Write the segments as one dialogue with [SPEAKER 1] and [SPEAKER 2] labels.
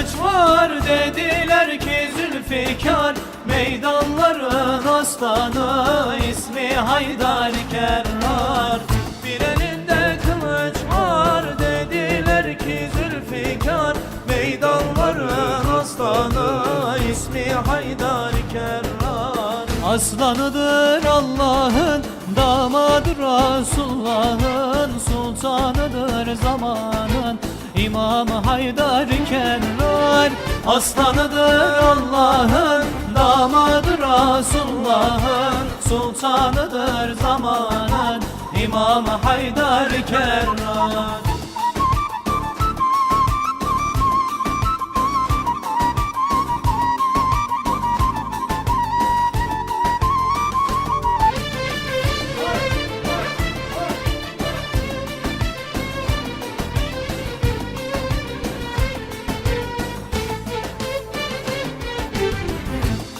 [SPEAKER 1] kılıç var, dediler ki Zülfikar. Meydanların aslanı, ismi Haydar Kerrar. Bir elinde kılıç var, dediler ki Zülfikar. Meydanların aslanı, ismi Haydar Kerrar. Aslanıdır Allah'ın, damadı Resulullah'ın, sultanıdır zamanın, İmam Haydar Kerrar. Aslanıdır Allah'ın, damadı Resulullah'ın, sultanıdır zamanın, İmam Haydar Kerrar.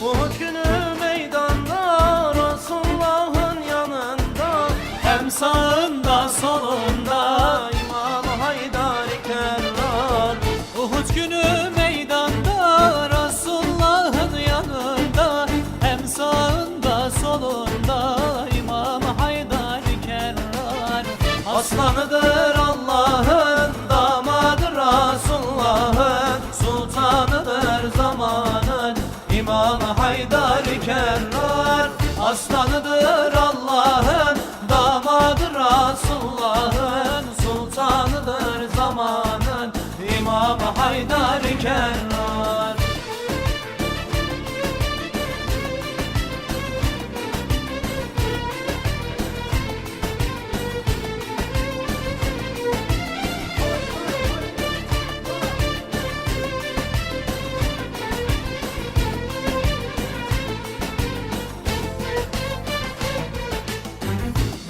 [SPEAKER 1] Uhud günü meydanda, Resulullah'ın yanında, hem sağında solunda İmam Haydar Kerrar. Uhud günü meydanda, Resulullah'ın yanında, hem sağında solunda İmam Haydar Kerrar. Aslanıdır Allah'ın, damadı Resulullah'ın, sultanıdır zamanın, İmam Haydar Kerrar. Aslanıdır Allah'ın, damadı Resulullah'ın, sultanıdır zamanın, İmam Haydar Kerrar.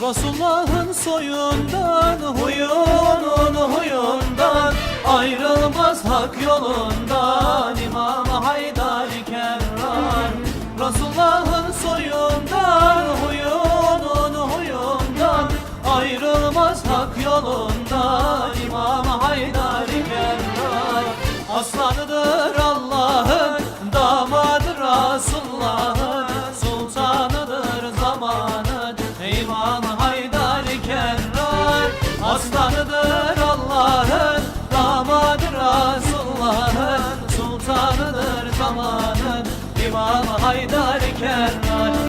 [SPEAKER 1] Resulullah'ın soyundan, huyunun huyundan, ayrılmaz hak yolundan İmam Haydar Kerrar. Resulullah'ın soyundan, huyunun huyundan, ayrılmaz hak yolundan İmam Haydar Kerrar. Aslanıdır Allah'ın, damadı Resulullah'ın, sultanıdır zamanın, İmam Haydar Kerrar. Aslanıdır Allah'ın, damadı Resulullah'ın, sultanıdır zamanın, İmam Haydar Kerrar.